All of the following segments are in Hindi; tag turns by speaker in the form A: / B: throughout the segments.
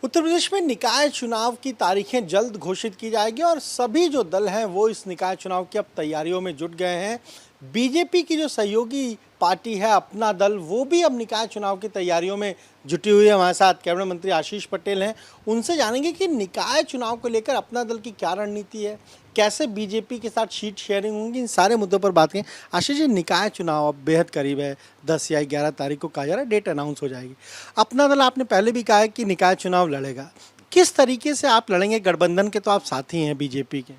A: उत्तर प्रदेश में निकाय चुनाव की तारीखें जल्द घोषित की जाएगी और सभी जो दल हैं वो इस निकाय चुनाव की अब तैयारियों में जुट गए हैं। बीजेपी की जो सहयोगी पार्टी है अपना दल, वो भी अब निकाय चुनाव की तैयारियों में जुटी हुई है। हमारे साथ कैबिनेट मंत्री आशीष पटेल हैं, उनसे जानेंगे कि निकाय चुनाव को लेकर अपना दल की क्या रणनीति है, कैसे बीजेपी के साथ सीट शेयरिंग होंगी, इन सारे मुद्दों पर बात करें। आशीष जी, निकाय चुनाव अब बेहद करीब है, 10 या 11 तारीख को कहा जा रहा है डेट अनाउंस हो जाएगी। अपना दल, आपने पहले भी कहा है कि निकाय चुनाव लड़ेगा, किस तरीके से आप लड़ेंगे? गठबंधन के तो आप साथी हैं बीजेपी के।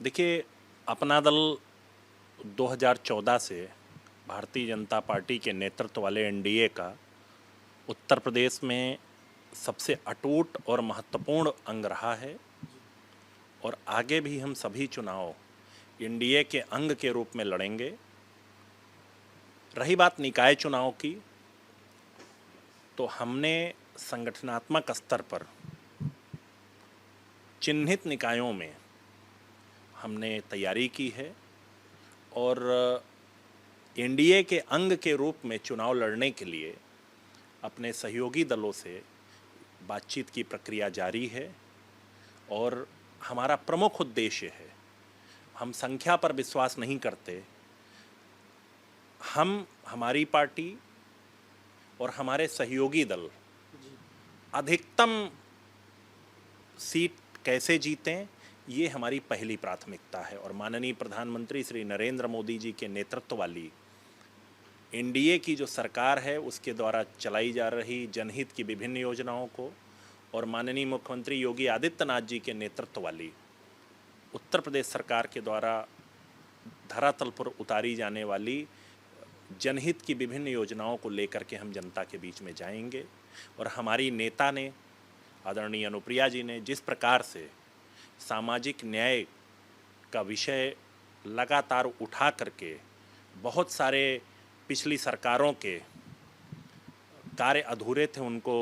B: देखिए, अपना दल 2014 से भारतीय जनता पार्टी के नेतृत्व वाले एनडीए का उत्तर प्रदेश में सबसे अटूट और महत्वपूर्ण अंग रहा है और आगे भी हम सभी चुनाव एनडीए के अंग के रूप में लड़ेंगे। रही बात निकाय चुनाव की, तो हमने संगठनात्मक स्तर पर चिन्हित निकायों में हमने तैयारी की है और एनडीए के अंग के रूप में चुनाव लड़ने के लिए अपने सहयोगी दलों से बातचीत की प्रक्रिया जारी है और हमारा प्रमुख उद्देश्य है, हम संख्या पर विश्वास नहीं करते। हमारी पार्टी और हमारे सहयोगी दल अधिकतम सीट कैसे जीतें, ये हमारी पहली प्राथमिकता है। और माननीय प्रधानमंत्री श्री नरेंद्र मोदी जी के नेतृत्व वाली एनडीए की जो सरकार है, उसके द्वारा चलाई जा रही जनहित की विभिन्न योजनाओं को और माननीय मुख्यमंत्री योगी आदित्यनाथ जी के नेतृत्व वाली उत्तर प्रदेश सरकार के द्वारा धरातल पर उतारी जाने वाली जनहित की विभिन्न योजनाओं को लेकर के हम जनता के बीच में जाएंगे। और हमारी नेता ने, आदरणीय अनुप्रिया जी ने, जिस प्रकार से सामाजिक न्याय का विषय लगातार उठा करके बहुत सारे पिछली सरकारों के कार्य अधूरे थे उनको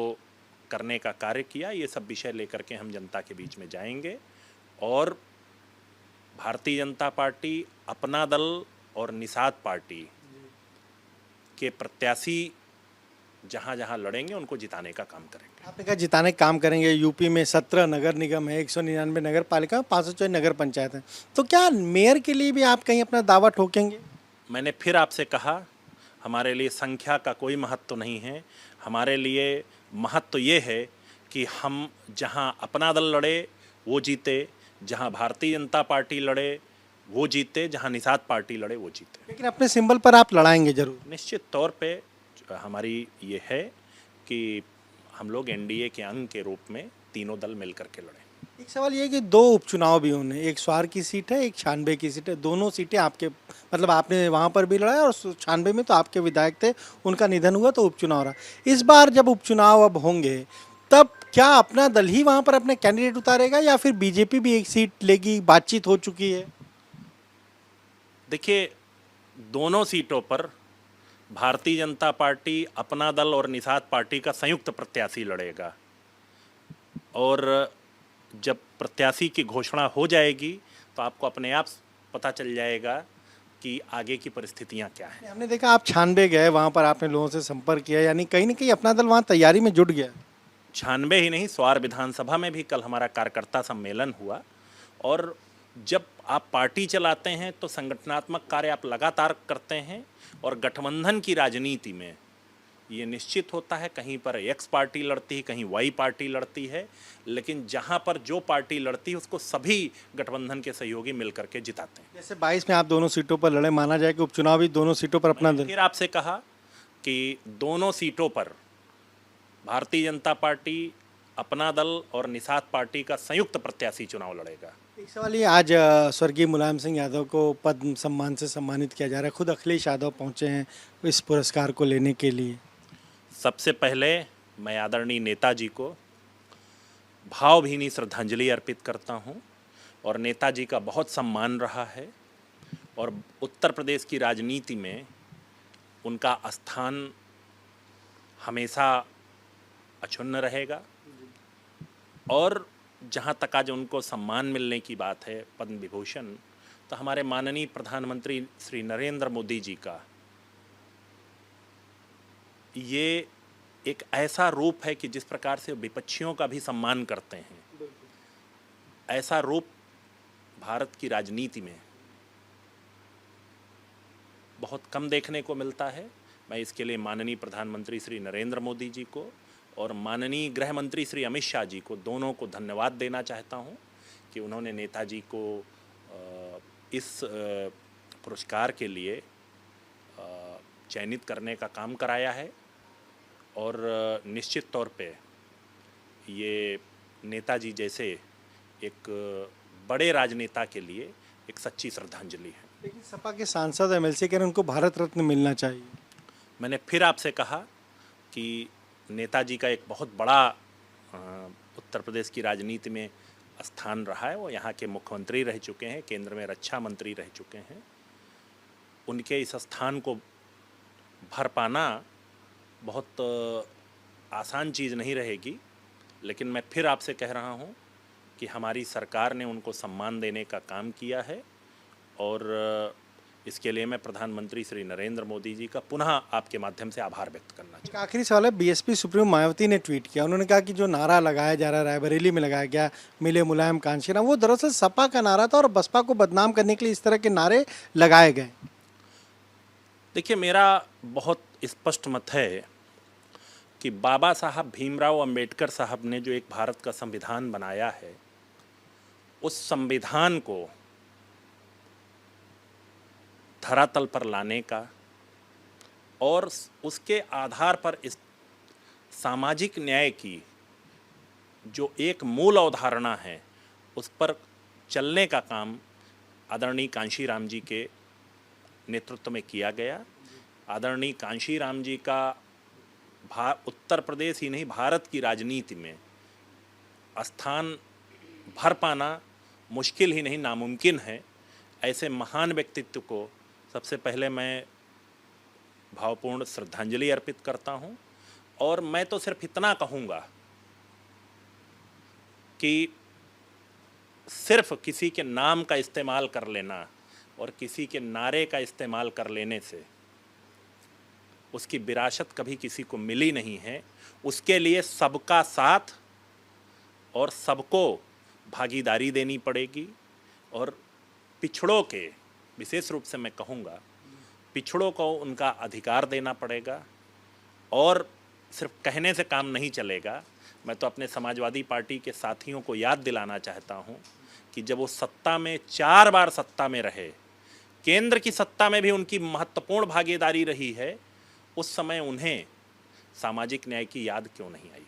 B: करने का कार्य किया, ये सब विषय लेकर के हम जनता के बीच में जाएंगे। और भारतीय जनता पार्टी, अपना दल और निषाद पार्टी के प्रत्याशी जहाँ जहाँ लड़ेंगे उनको जिताने का काम करेंगे।
A: आपने कहा जिताने का काम करेंगे। यूपी में 17 नगर निगम है, 199 नगर पालिका, 504 नगर पंचायत है, तो क्या मेयर के लिए भी आप कहीं अपना दावा ठोकेंगे?
B: मैंने फिर आपसे कहा, हमारे लिए संख्या का कोई महत्व नहीं है। हमारे लिए महत्व ये है कि हम जहाँ अपना दल लड़े वो जीते, जहाँ भारतीय जनता पार्टी लड़े वो जीते, जहाँ निषाद पार्टी लड़े वो जीते।
A: लेकिन अपने सिंबल पर आप लड़ाएंगे जरूर?
B: निश्चित तौर पे हमारी ये है कि हम लोग एनडीए के अंग के रूप में तीनों दल मिलकर के लड़ें।
A: एक सवाल ये है कि 2 उपचुनाव भी होने, एक स्वार की सीट है, एक छानबे की सीट है, दोनों सीटें आपके, मतलब आपने वहाँ पर भी लड़ा है और छानबे में तो आपके विधायक थे, उनका निधन हुआ तो उपचुनाव रहा। इस बार जब उपचुनाव अब होंगे, तब क्या अपना दल ही वहाँ पर अपने कैंडिडेट उतारेगा या फिर बीजेपी भी एक सीट लेगी? बातचीत हो चुकी है?
B: देखिए, दोनों सीटों पर भारतीय जनता पार्टी, अपना दल और निषाद पार्टी का संयुक्त प्रत्याशी लड़ेगा और जब प्रत्याशी की घोषणा हो जाएगी तो आपको अपने आप पता चल जाएगा कि आगे की परिस्थितियां क्या हैं।
A: हमने देखा आप छानबे गए, वहाँ पर आपने लोगों से संपर्क किया, यानी कहीं ना कहीं अपना दल वहाँ तैयारी में जुट गया।
B: छानबे ही नहीं, स्वार विधानसभा में भी कल हमारा कार्यकर्ता सम्मेलन हुआ। और जब आप पार्टी चलाते हैं तो संगठनात्मक कार्य आप लगातार करते हैं और गठबंधन की राजनीति में ये निश्चित होता है, कहीं पर एक्स पार्टी लड़ती है, कहीं वाई पार्टी लड़ती है, लेकिन जहां पर जो पार्टी लड़ती है उसको सभी गठबंधन के सहयोगी मिलकर के जिताते हैं।
A: जैसे 22 में आप दोनों सीटों पर लड़े, माना जाए कि उपचुनाव भी दोनों सीटों पर अपना दल।
B: फिर आपसे कहा कि दोनों सीटों पर भारतीय जनता पार्टी, अपना दल और निषाद पार्टी का संयुक्त प्रत्याशी चुनाव लड़ेगा।
A: एक सवाल ये, आज स्वर्गीय मुलायम सिंह यादव को पद्म सम्मान से सम्मानित किया जा रहा है, खुद अखिलेश यादव पहुंचे हैं इस पुरस्कार को लेने के लिए।
B: सबसे पहले मैं आदरणीय नेताजी को भावभीनी श्रद्धांजलि अर्पित करता हूं और नेताजी का बहुत सम्मान रहा है और उत्तर प्रदेश की राजनीति में उनका स्थान हमेशा अक्षुण्ण रहेगा। और जहां तक आज उनको सम्मान मिलने की बात है, पद्म विभूषण, तो हमारे माननीय प्रधानमंत्री श्री नरेंद्र मोदी जी का ये एक ऐसा रूप है कि जिस प्रकार से विपक्षियों का भी सम्मान करते हैं, ऐसा रूप भारत की राजनीति में बहुत कम देखने को मिलता है। मैं इसके लिए माननीय प्रधानमंत्री श्री नरेंद्र मोदी जी को और माननीय गृह मंत्री श्री अमित शाह जी को, दोनों को धन्यवाद देना चाहता हूं कि उन्होंने नेताजी को इस पुरस्कार के लिए चयनित करने का काम कराया है। और निश्चित तौर पे ये नेताजी जैसे एक बड़े राजनेता के लिए एक सच्ची श्रद्धांजलि है।
A: लेकिन सपा के सांसद एमएलसी कह रहे हैं उनको भारत रत्न मिलना चाहिए।
B: मैंने फिर आपसे कहा कि नेताजी का एक बहुत बड़ा उत्तर प्रदेश की राजनीति में स्थान रहा है। वो यहाँ के मुख्यमंत्री रह चुके हैं, केंद्र में रक्षा मंत्री रह चुके हैं। उनके इस स्थान को भर पाना बहुत आसान चीज़ नहीं रहेगी, लेकिन मैं फिर आपसे कह रहा हूँ कि हमारी सरकार ने उनको सम्मान देने का काम किया है और इसके लिए मैं प्रधानमंत्री श्री नरेंद्र मोदी जी का पुनः आपके माध्यम से आभार व्यक्त करना चाहता हूँ।
A: आखिरी सवाल है, बीएसपी सुप्रीमो मायावती ने ट्वीट किया। उन्होंने कहा कि जो नारा लगाया जा रहा है, रायबरेली में लगाया गया, मिले मुलायम कांशीराम, वो दरअसल सपा का नारा था और बसपा को बदनाम करने के लिए इस तरह के नारे लगाए गए।
B: देखिए, मेरा बहुत स्पष्ट मत है कि बाबा साहब भीमराव अंबेडकर साहब ने जो एक भारत का संविधान बनाया है, उस संविधान को धरातल पर लाने का और उसके आधार पर इस सामाजिक न्याय की जो एक मूल अवधारणा है, उस पर चलने का काम आदरणीय कांशीराम जी के नेतृत्व में किया गया। आदरणीय कांशीराम जी का उत्तर प्रदेश ही नहीं, भारत की राजनीति में स्थान भर पाना मुश्किल ही नहीं, नामुमकिन है। ऐसे महान व्यक्तित्व को सबसे पहले मैं भावपूर्ण श्रद्धांजलि अर्पित करता हूं। और मैं तो सिर्फ इतना कहूँगा कि सिर्फ किसी के नाम का इस्तेमाल कर लेना और किसी के नारे का इस्तेमाल कर लेने से उसकी विरासत कभी किसी को मिली नहीं है। उसके लिए सबका साथ और सबको भागीदारी देनी पड़ेगी। और पिछड़ों के, विशेष रूप से मैं कहूँगा, पिछड़ों को उनका अधिकार देना पड़ेगा। और सिर्फ कहने से काम नहीं चलेगा। मैं तो अपने समाजवादी पार्टी के साथियों को याद दिलाना चाहता हूँ कि जब वो सत्ता में 4 बार सत्ता में रहे, केंद्र की सत्ता में भी उनकी महत्वपूर्ण भागीदारी रही है, उस समय उन्हें सामाजिक न्याय की याद क्यों नहीं आई।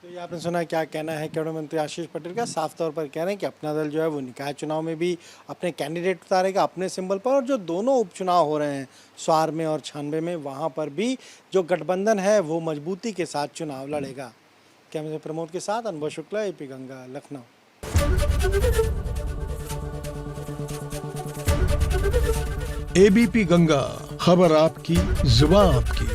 A: तो ये आपने सुना क्या कहना है कैबिनेट मंत्री आशीष पटेल का। साफ तौर पर कह रहे हैं कि अपना दल जो है वो निकाय चुनाव में भी अपने कैंडिडेट उतारेगा अपने सिंबल पर, और जो दोनों उपचुनाव हो रहे हैं स्वार में और 96 में, वहाँ पर भी जो गठबंधन है वो मजबूती के साथ चुनाव लड़ेगा। कैमरे प्रमोद के साथ अनुभव शुक्ला, एपी गंगा, लखनऊ।
C: एबीपी गंगा, खबर आपकी, जुबान आपकी।